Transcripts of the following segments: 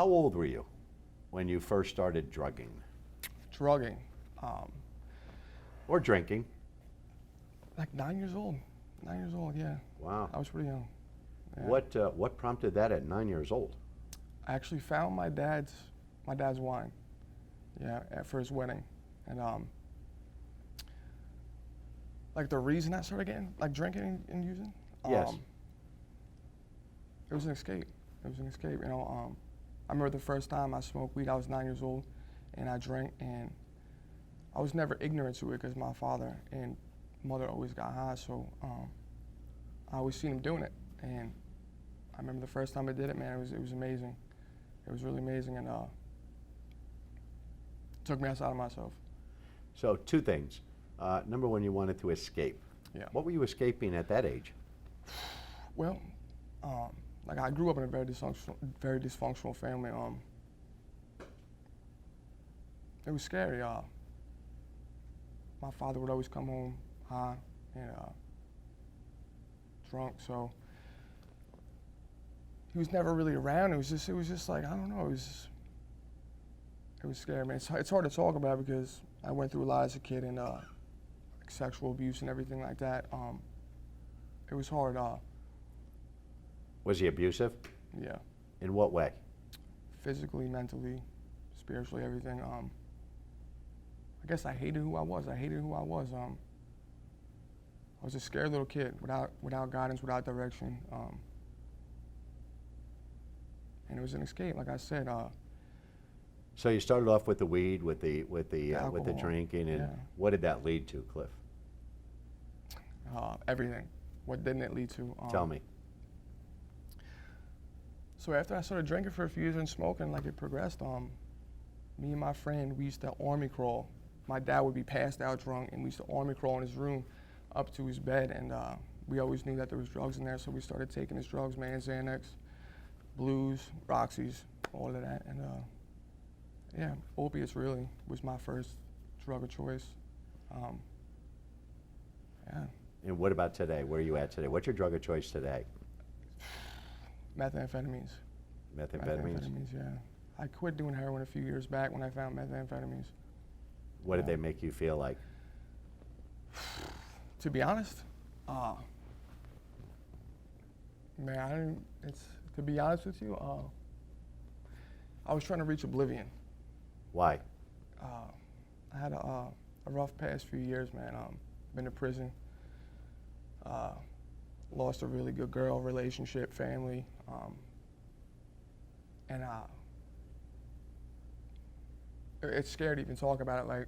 How old were you when you first started drugging Drugging. Um, or drinking? like 9 years old. 9 years old, yeah. Wow. I was pretty young. Yeah. What prompted that at 9 years old? I actually found my dad's wine, yeah, for his wedding, and like the reason I started getting like drinking and using, Yes. it was an escape. It was an escape, you know. I remember the first time I smoked weed. I was 9 years old, and I drank, and I was never ignorant to it because my father and mother always got high, so I always seen him doing it, and I remember the first time I did it, man. It was amazing. It was really amazing, and took me outside of myself. So two things. Number one, you wanted to escape. Yeah. What were you escaping at that age? Well, like I grew up in a very dysfunctional family. It was scary. My father would always come home high and drunk, so he was never really around. It was just like, I don't know. It was scary, man. It's hard to talk about because I went through a lot as a kid and like sexual abuse and everything like that. It was hard. Was he abusive? Yeah, In what way? physically, mentally, spiritually, everything. I guess I hated who I was. I was a scared little kid without guidance, without direction. And it was an escape, like I said. So you started off with the weed, with the alcohol, drinking, and yeah. what did that lead to, Cliff? Everything. What didn't it lead to? Tell me. So after I started drinking for a few years and smoking, like it progressed, me and my friend, we used to army crawl. My dad would be passed out drunk, and we used to army crawl in his room up to his bed, and we always knew that there was drugs in there, so we started taking his drugs, man, Xanax, Blues, Roxy's, all of that, and yeah, opiates really was my first drug of choice. Yeah. And what about today? Where are you at today? What's your drug of choice today? Methamphetamines. Methamphetamines? Yeah. I quit doing heroin a few years back when I found methamphetamines. What did they make you feel like? To be honest, man, to be honest with you, I was trying to reach oblivion. Why? I had a rough past few years, man. Been to prison. Lost a really good girl, relationship, family, and it's scary to even talk about it. Like,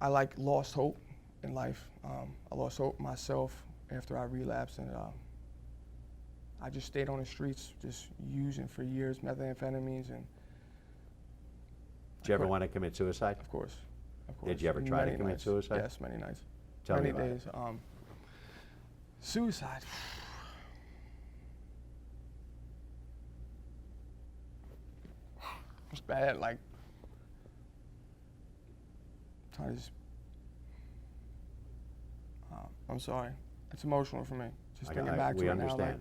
I lost hope in life. I lost hope in myself after I relapsed, and I just stayed on the streets, just using for years methamphetamines. And did you ever want to commit suicide? Of course. Did you ever try to commit suicide? Yes, many nights. Tell me many about days. Suicide. It's bad. Like, trying to just. I'm sorry. It's emotional for me. Just thinking back to we it now. understand.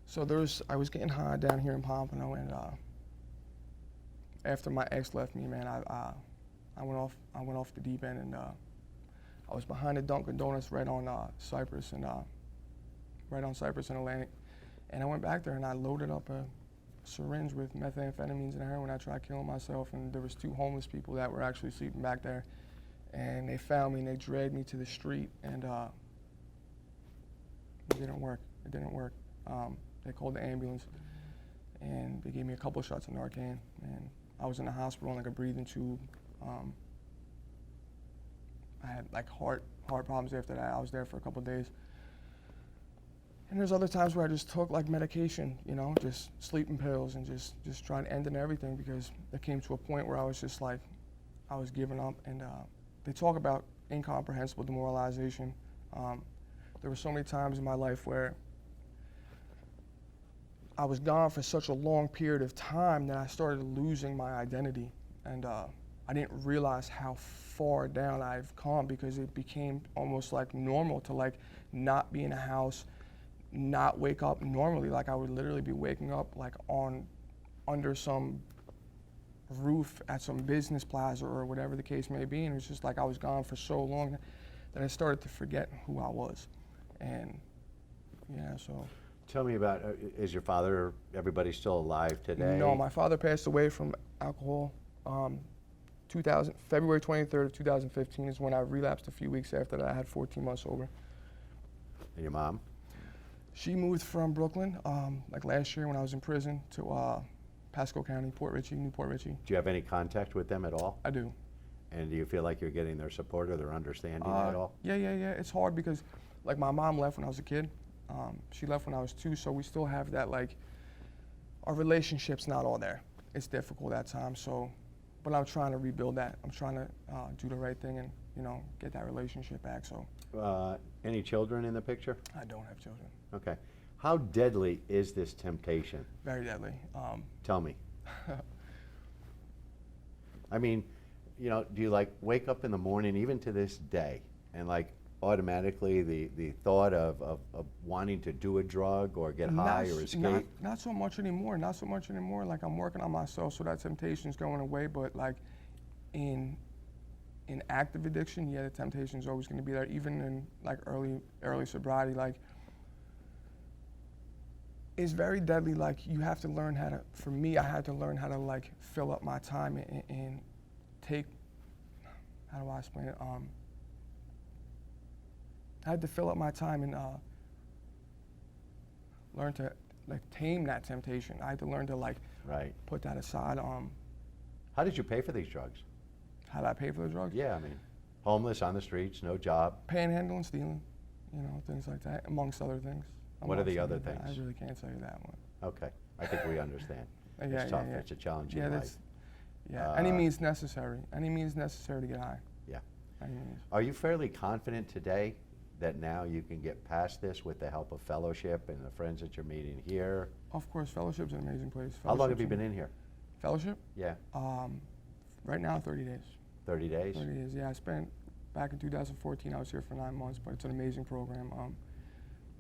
So I was getting high down here in Pompano, and after my ex left me, man, I went off the deep end, and I was behind the Dunkin' Donuts right on Cypress and Atlantic, and I went back there and I loaded up a syringe with methamphetamines and heroin. I tried killing myself, and there was 2 homeless people that were actually sleeping back there, and they found me and they dragged me to the street, and it didn't work. They called the ambulance, and they gave me a couple of shots of Narcan, and I was in the hospital on like a breathing tube. I had like heart problems after that. I was there for a couple of days. And there's other times where I just took like medication, you know, just sleeping pills and just trying to end in everything, because it came to a point where I was just like, I was giving up. And they talk about incomprehensible demoralization. There were so many times in my life where I was gone for such a long period of time that I started losing my identity. And I didn't realize how far down I've come, because it became almost like normal to like not be in a house, not wake up normally. Like I would literally be waking up like under some roof at some business plaza or whatever the case may be, and it's just like I was gone for so long that I started to forget who I was. And yeah, so. Tell me about, is your father, everybody still alive today? No, my father passed away from alcohol. 2000, February 23rd of 2015 is when I relapsed. A few weeks after that, I had 14 months sober. And your mom? She moved from Brooklyn, like last year when I was in prison, to Pasco County, Port Richey, New Port Richey. Do you have any contact with them at all? I do. And do you feel like you're getting their support or their understanding at all? Yeah. It's hard because, like, my mom left when I was a kid. She left when I was 2, so we still have that, like, our relationship's not all there. It's difficult at times, so, but I'm trying to rebuild that. I'm trying to do the right thing and, you know, get that relationship back, so. Any children in the picture? I don't have children. Okay. How deadly is this temptation? Very deadly. Tell me. I mean, you know, do you like wake up in the morning, even to this day, and like automatically the thought of wanting to do a drug or get high or escape? Not so much anymore. Not so much anymore. Like I'm working on myself, so that temptation's going away. But like in active addiction, yeah, the temptation's always going to be there. Even in like early sobriety, like it's very deadly. Like you have to learn how to. For me, I had to learn how to like fill up my time and take. How do I explain it? I had to fill up my time and learn to like tame that temptation. I had to learn to like put that aside. How did you pay for these drugs? How did I pay for the drugs? Yeah, I mean, homeless on the streets, no job. Panhandling, stealing, you know, things like that, amongst other things. What are the other things? I really can't tell you that one. Okay, I think we understand. Yeah, It's tough. yeah. It's a challenging Yeah, life. any means necessary. Any means necessary to get high. Yeah. Any means. Are you fairly confident today that now you can get past this with the help of Fellowship and the friends that you're meeting here? Of course, Fellowship's an amazing place. How long have you been in here? Fellowship? Yeah. Right now, 30 days. 30 days? 30 days, yeah. I spent, back in 2014, I was here for 9 months, but it's an amazing program.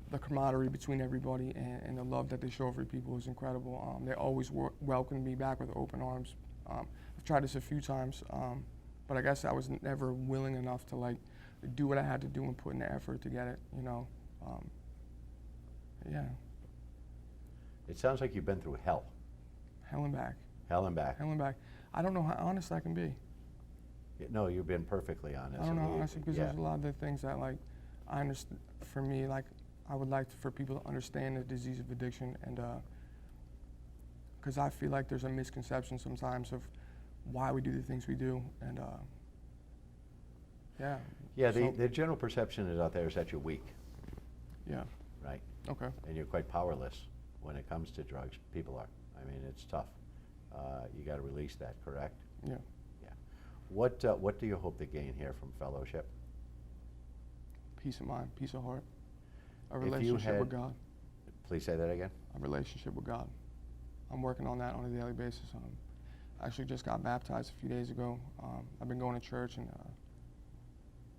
The camaraderie between everybody and the love that they show for people is incredible. They always welcome me back with open arms. I've tried this a few times, but I guess I was never willing enough to like do what I had to do and put in the effort to get it, you know. Yeah. It sounds like you've been through hell. Hell and back. Hell and back. Hell and back. I don't know how honest I can be. No, you've been perfectly honest. I don't know how honest, because there's a lot of the things that like, I understand, for me, like, I would like for people to understand the disease of addiction, and because I feel like there's a misconception sometimes of why we do the things we do, and yeah. Yeah, So, the general perception is out there is that you're weak, yeah. right? Okay. And you're quite powerless when it comes to drugs. People are. I mean, it's tough. You got to release that, correct? Yeah. Yeah. What do you hope to gain here from Fellowship? Peace of mind, peace of heart, a If you relationship with had- God, Please say that again. a relationship with God. I'm working on that on a daily basis. I actually just got baptized a few days ago. I've been going to church, and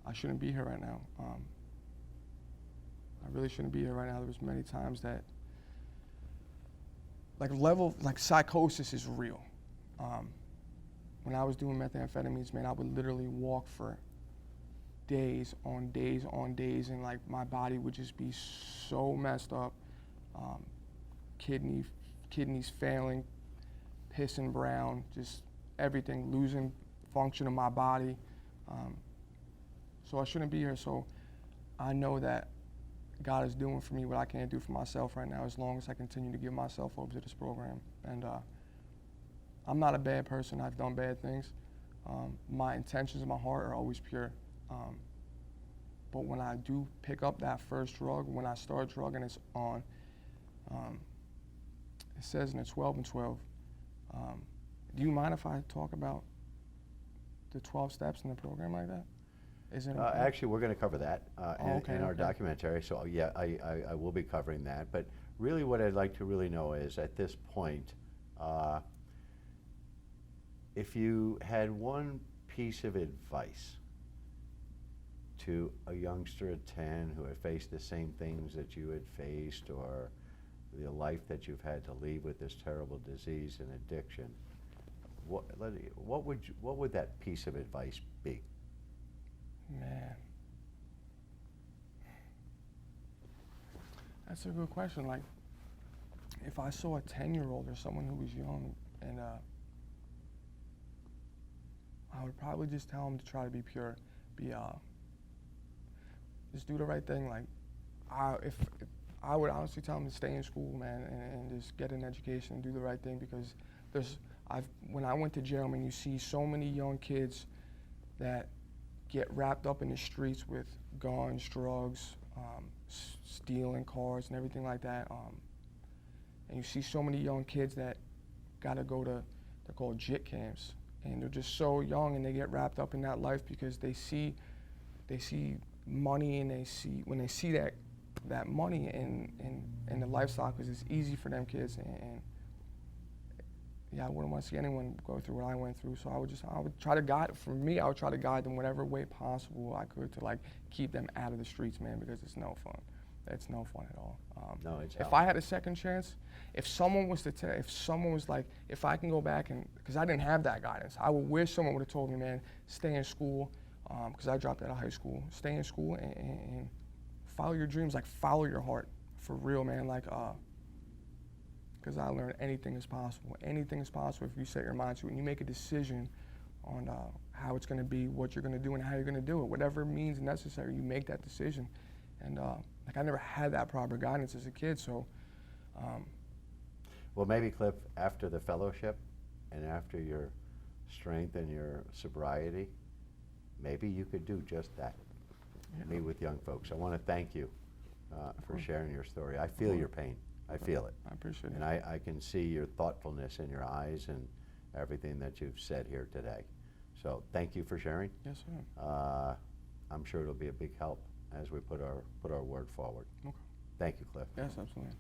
I shouldn't be here right now. I really shouldn't be here right now. There was many times that, like psychosis is real. When I was doing methamphetamines, man, I would literally walk for days on days on days, and like my body would just be so messed up. Kidneys failing, pissing brown, just everything, losing function of my body. So I shouldn't be here. So I know that God is doing for me what I can't do for myself right now, as long as I continue to give myself over to this program. And I'm not a bad person. I've done bad things. My intentions in my heart are always pure. But when I do pick up that first drug, when I start drugging, it's on. It says in the 12 and 12. Do you mind if I talk about the 12 steps in the program like that? Is it okay? Actually, we're going to cover that in our Okay. documentary. So yeah, I will be covering that. But really, what I'd like to really know is, at this point, if you had one piece of advice to a youngster at 10 who had faced the same things that you had faced, or the life that you've had to lead with this terrible disease and addiction, what would that piece of advice be? Man, that's a good question. Like, if I saw a 10-year-old or someone who was young, and I would probably just tell them to try to be pure, just do the right thing. Like, if I would honestly tell them to stay in school, man, and just get an education and do the right thing, because when I went to jail, man, you see so many young kids that get wrapped up in the streets with guns, drugs, stealing cars and everything like that. And you see so many young kids that gotta go to, they're called JIT camps, and they're just so young and they get wrapped up in that life because they see money, and when they see that money and the lifestyle, because it's easy for them kids, and yeah, I wouldn't want to see anyone go through what I went through. So I would try to guide, for me, I would try to guide them whatever way possible I could to, like, keep them out of the streets, man, because it's no fun. It's no fun at all. No, it's if hell. I had a second chance, if someone was like, if I can go back, and because I didn't have that guidance, I would wish someone would have told me, man, stay in school, because I dropped out of high school. Stay in school and follow your dreams, like follow your heart, for real, man. Like, because I learned anything is possible. Anything is possible if you set your mind to it and you make a decision on how it's going to be, what you're going to do, and how you're going to do it. Whatever means necessary, you make that decision. And like, I never had that proper guidance as a kid, so. Well, maybe, Cliff, after the fellowship and after your strength and your sobriety, maybe you could do just that. Yeah. Meet with young folks. I want to thank you for sharing your story. I feel your pain. I feel it. I appreciate it. And I can see your thoughtfulness in your eyes and everything that you've said here today. So thank you for sharing. Yes, sir. I'm sure it'll be a big help as we put our word forward. Okay. Thank you, Cliff. Yes, absolutely.